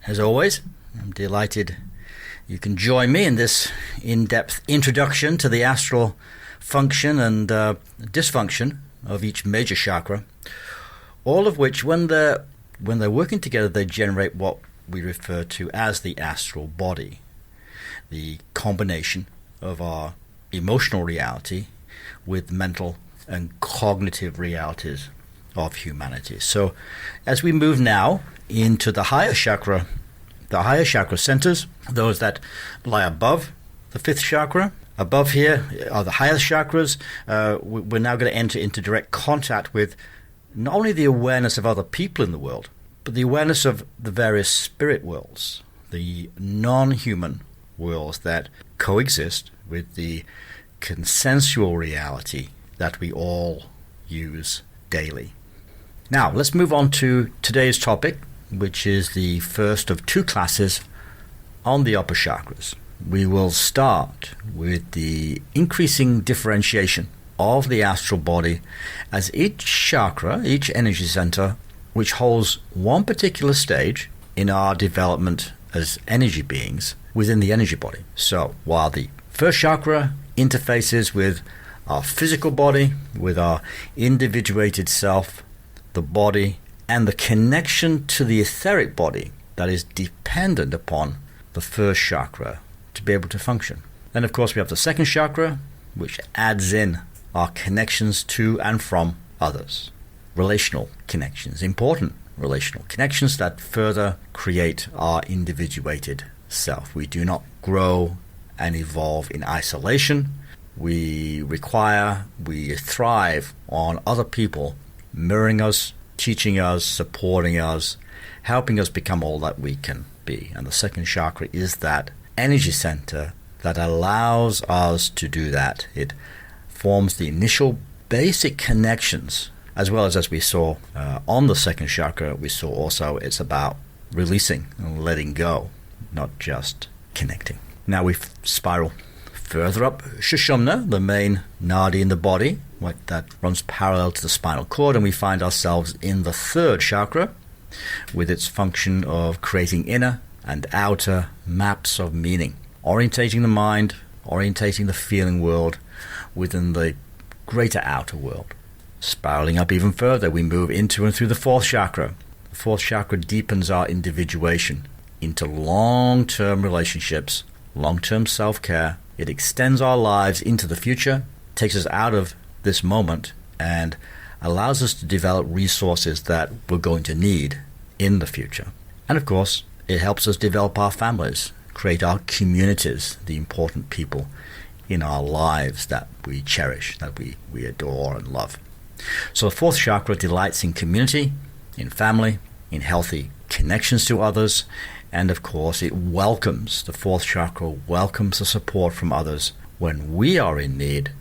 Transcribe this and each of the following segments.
As always, I'm delighted you can join me in this in-depth introduction to the astral function and dysfunction of each major chakra, all of which, when they're working together, they generate what we refer to as the astral body, the combination of our emotional reality with mental and cognitive realities of humanity. So as we move now into the higher chakra centers, those that lie above the fifth chakra, above here are the highest chakras. We're now going to enter into direct contact with not only the awareness of other people in the world, but the awareness of the various spirit worlds, the non-human worlds that coexist with the consensual reality that we all use daily. Now, let's move on to today's topic, which is the first of two classes on the upper chakras. We will start with the increasing differentiation of the astral body as each chakra, each energy center, which holds one particular stage in our development as energy beings within the energy body. So, while the first chakra interfaces with our physical body, with our individuated self, the body, and the connection to the etheric body that is dependent upon the first chakra to be able to function. Then, of course, we have the second chakra, which adds in our connections to and from others. Relational connections, important relational connections that further create our individuated self. We do not grow and evolve in isolation. We thrive on other people mirroring us, teaching us, supporting us, helping us become all that we can be. And the second chakra is that energy center that allows us to do that. It forms the initial basic connections, as well as we saw on the second chakra, we saw also it's about releasing and letting go, not just connecting. Now we spiral further up Sushumna, the main nadi in the body, that runs parallel to the spinal cord, and we find ourselves in the third chakra with its function of creating inner and outer maps of meaning, orientating the mind, orientating the feeling world within the greater outer world. Spiraling up even further, we move into and through the fourth chakra. The fourth chakra deepens our individuation into long-term relationships, long-term self-care. It extends our lives into the future, takes us out of this moment, and allows us to develop resources that we're going to need in the future. And of course, it helps us develop our families, create our communities, the important people in our lives that we cherish, that we adore and love. So the fourth chakra delights in community, in family, in healthy connections to others, and of course the fourth chakra welcomes the support from others when we are in need,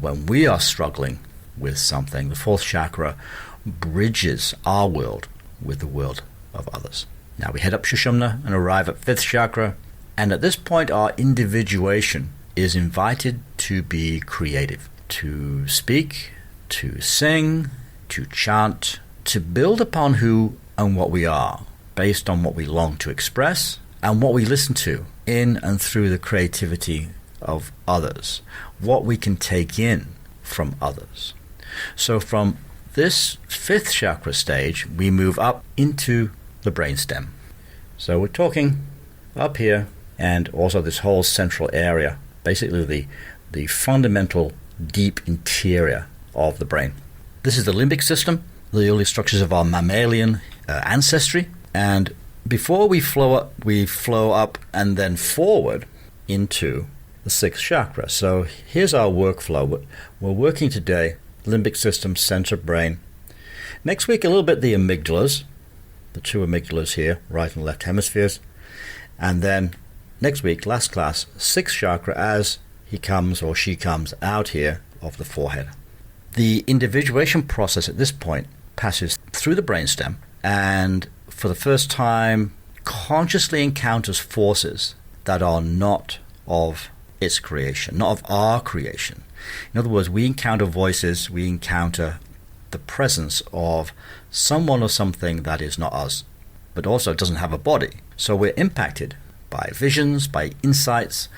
when we are struggling with something. The fourth chakra bridges our world with the world of others. Now we head up Sushumna and arrive at fifth chakra, and at this point our individuation is invited to be creative, to speak, to sing, to chant, to build upon who and what we are, based on what we long to express and what we listen to in and through the creativity of others, what we can take in from others. So from this fifth chakra stage, we move up into the brainstem. So we're talking up here and also this whole central area, basically the fundamental deep interior of the brain. This is the limbic system, the early structures of our mammalian ancestry. And before we flow up and then forward into the sixth chakra. So here's our workflow. We're working today, limbic system, center brain. Next week, a little bit the amygdalas, the two amygdalas here, right and left hemispheres. And then next week, last class, sixth chakra as he comes or she comes out here of the forehead. The individuation process at this point passes through the brainstem and for the first time consciously encounters forces that are not of its creation, not of our creation. In other words, we encounter voices, we encounter the presence of someone or something that is not us. but also doesn't have a body. So we're impacted by visions, by insights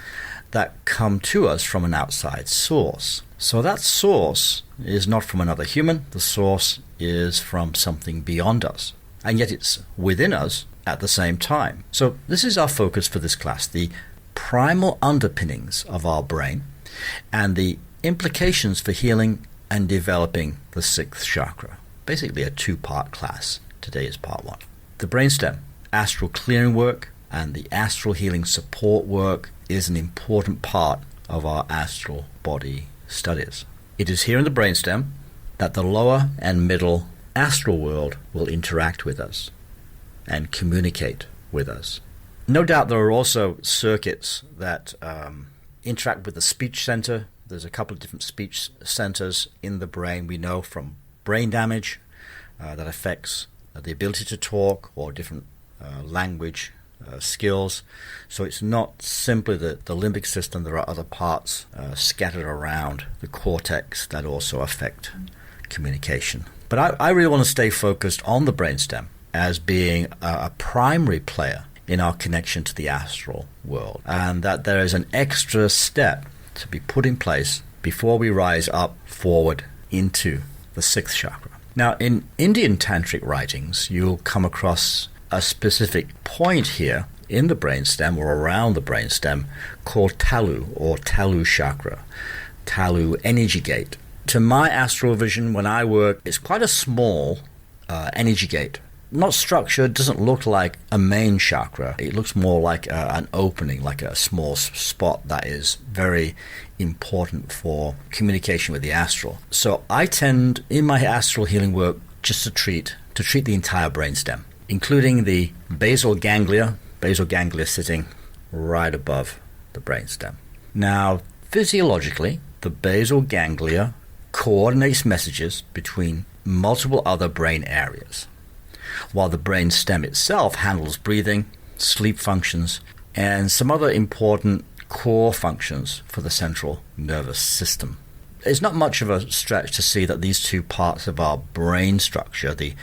that come to us from an outside source. So that source is not from another human. The source is from something beyond us. And yet it's within us at the same time. So this is our focus for this class, the primal underpinnings of our brain and the implications for healing and developing the sixth chakra. Basically a two-part class. Today is part one. The brainstem, astral clearing work, and the astral healing support work is an important part of our astral body studies. It is here in the brainstem that the lower and middle astral world will interact with us and communicate with us. No doubt there are also circuits that interact with the speech center. There's a couple of different speech centers in the brain. We know from brain damage that affects the ability to talk or different language skills. So it's not simply the limbic system. There are other parts scattered around the cortex that also affect communication. But I really want to stay focused on the brainstem as being a primary player in our connection to the astral world, and that there is an extra step to be put in place before we rise up forward into the sixth chakra. Now, in Indian tantric writings, you'll come across a specific point here in the brainstem or around the brainstem called Talu or Talu chakra, Talu energy gate. To my astral vision, when I work, it's quite a small energy gate. Not structured, doesn't look like a main chakra. It looks more like an opening, like a small spot that is very important for communication with the astral. So I tend, in my astral healing work, just to treat the entire brainstem, including the basal ganglia sitting right above the brainstem. Now, physiologically, the basal ganglia coordinates messages between multiple other brain areas, while the brain stem itself handles breathing, sleep functions, and some other important core functions for the central nervous system. It's not much of a stretch to see that these two parts of our brain structure, the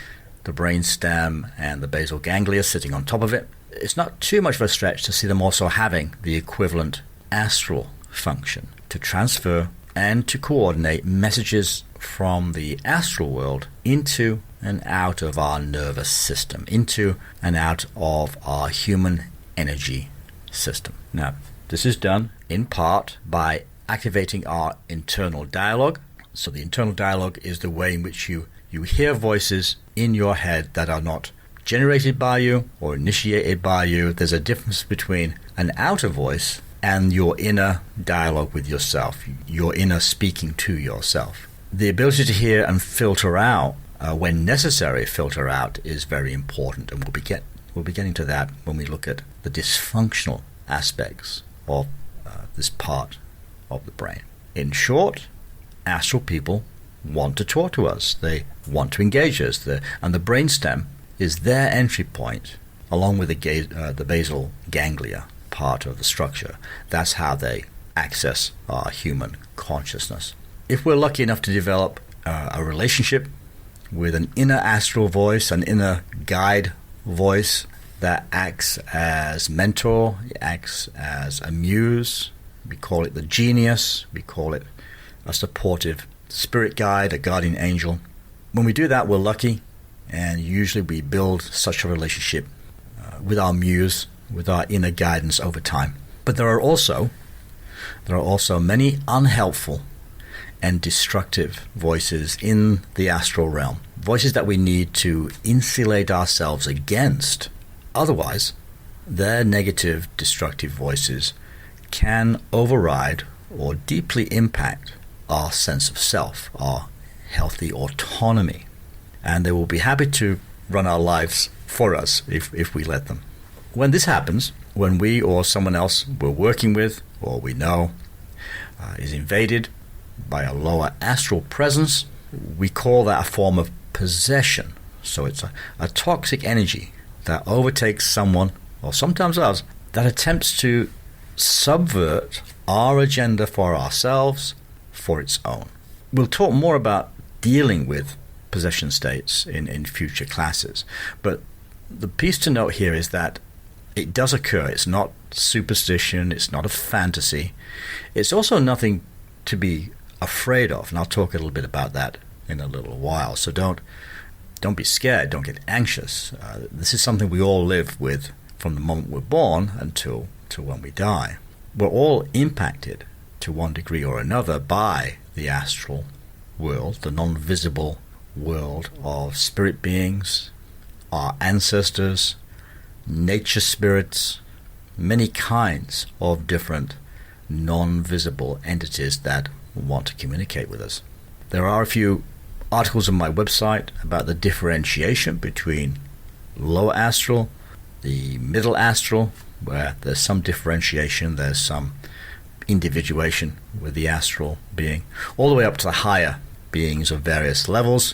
brain stem and the basal ganglia sitting on top of it, it's not too much of a stretch to see them also having the equivalent astral function to transfer and to coordinate messages from the astral world into and out of our nervous system, into and out of our human energy system. Now, this is done in part by activating our internal dialogue. So the internal dialogue is the way in which you hear voices in your head that are not generated by you or initiated by you. There's a difference between an outer voice and your inner dialogue with yourself, your inner speaking to yourself. The ability to hear and filter out, when necessary, filter out is very important, and we'll be getting to that when we look at the dysfunctional aspects of this part of the brain. In short, astral people want to talk to us. They want to engage us, and the brainstem is their entry point, along with the basal ganglia part of the structure. That's how they access our human consciousness. If we're lucky enough to develop a relationship with an inner astral voice, an inner guide voice that acts as mentor, acts as a muse, we call it the genius, we call it a supportive spirit guide, a guardian angel. When we do that, we're lucky, and usually we build such a relationship with our muse, with our inner guidance over time. But there are also many unhelpful and destructive voices in the astral realm, voices that we need to insulate ourselves against. Otherwise, their negative, destructive voices can override or deeply impact our sense of self, our healthy autonomy. And they will be happy to run our lives for us if we let them. When this happens, when we or someone else we're working with or we know is invaded by a lower astral presence, we call that a form of possession. So it's a toxic energy that overtakes someone, or sometimes us, that attempts to subvert our agenda for ourselves for its own. We'll talk more about dealing with possession states in future classes, but the piece to note here is that it does occur. It's not superstition. It's not a fantasy. It's also nothing to be afraid of. And I'll talk a little bit about that in a little while. So don't be scared. Don't get anxious. This is something we all live with from the moment we're born until when we die. We're all impacted to one degree or another by the astral world, the non-visible world of spirit beings, our ancestors, nature spirits, many kinds of different non-visible entities that want to communicate with us. There are a few articles on my website about the differentiation between lower astral, the middle astral, where there's some differentiation, there's some individuation with the astral being, all the way up to the higher beings of various levels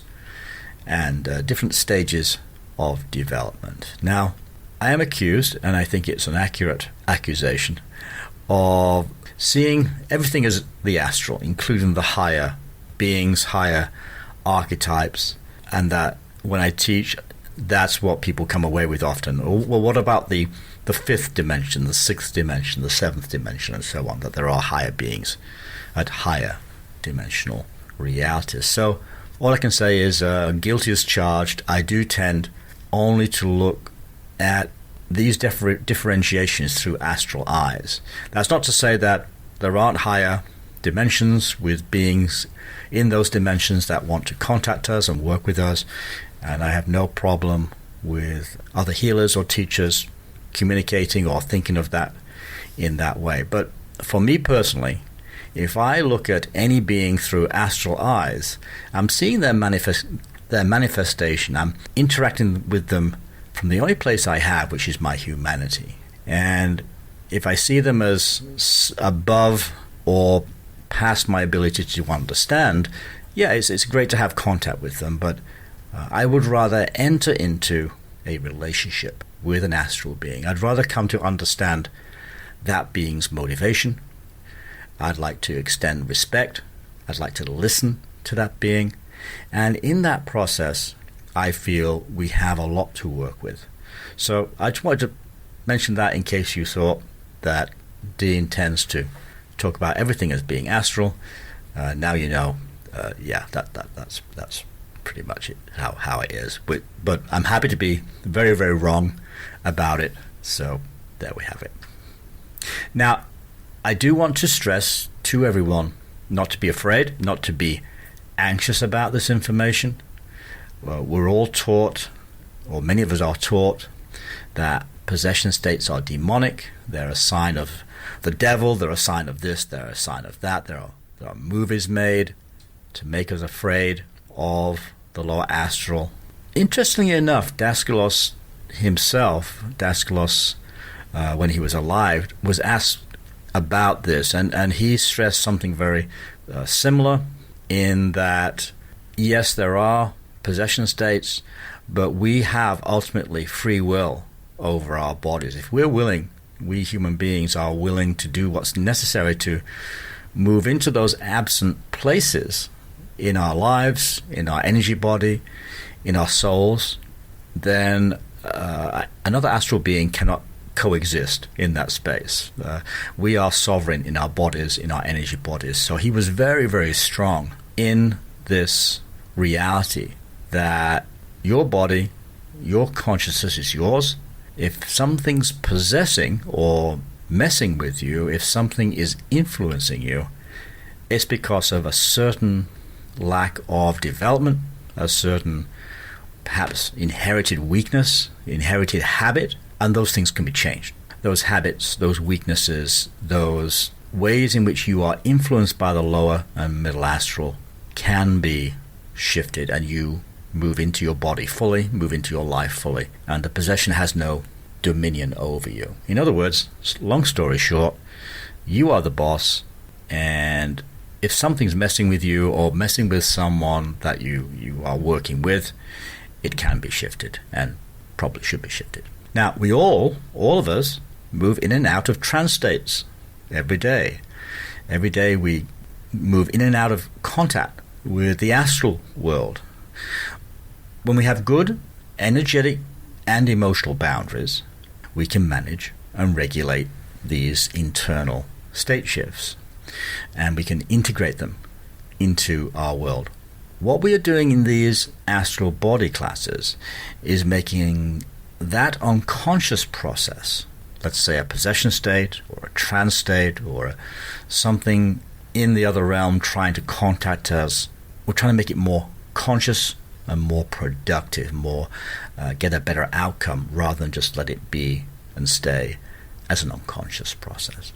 and different stages of development. Now, I am accused, and I think it's an accurate accusation, of seeing everything as the astral, including the higher beings, higher archetypes, and that when I teach, that's what people come away with often. Well, what about the fifth dimension, the sixth dimension, the seventh dimension, and so on, that there are higher beings at higher dimensional realities? So all I can say is guilty as charged. I do tend only to look at these differentiations through astral eyes. That's not to say that there aren't higher dimensions with beings in those dimensions that want to contact us and work with us, and I have no problem with other healers or teachers communicating or thinking of that in that way. But for me personally, if I look at any being through astral eyes, I'm seeing their manifestation. I'm interacting with them from the only place I have, which is my humanity. And if I see them as above or past my ability to understand, yeah, it's great to have contact with them, but I would rather enter into a relationship with an astral being. I'd rather come to understand that being's motivation. I'd like to extend respect. I'd like to listen to that being. And in that process, I feel we have a lot to work with. So I just wanted to mention that in case you thought that Dee intends to talk about everything as being astral. Now you know, that's pretty much it, how it is. But I'm happy to be very, very wrong about it. So there we have it. Now, I do want to stress to everyone not to be afraid, not to be anxious about this information. Well, we're all taught, or many of us are taught, that possession states are demonic. They're a sign of the devil. They're a sign of this. They're a sign of that. There are movies made to make us afraid of the lower astral. Interestingly enough, Daskalos himself, when he was alive, was asked about this, and he stressed something very similar, in that, yes, there are possession states, but we have ultimately free will over our bodies. If we're willing, we human beings are willing to do what's necessary to move into those absent places in our lives, in our energy body, in our souls, then another astral being cannot coexist in that space. We are sovereign in our bodies, in our energy bodies. So he was very, very strong in this reality that your body, your consciousness is yours. If something's possessing or messing with you, if something is influencing you, it's because of a certain lack of development, a certain perhaps inherited weakness, inherited habit, and those things can be changed. Those habits, those weaknesses, those ways in which you are influenced by the lower and middle astral can be shifted, and you move into your body fully, move into your life fully, and the possession has no dominion over you. In other words, long story short, you are the boss, and if something's messing with you or messing with someone that you are working with, it can be shifted, and probably should be shifted. Now, we all of us, move in and out of trance states every day. Every day we move in and out of contact with the astral world. When we have good, energetic and emotional boundaries, we can manage and regulate these internal state shifts, and we can integrate them into our world. What we are doing in these astral body classes is making that unconscious process, let's say a possession state or a trance state or something in the other realm trying to contact us, we're trying to make it more conscious and more productive, more get a better outcome rather than just let it be and stay as an unconscious process.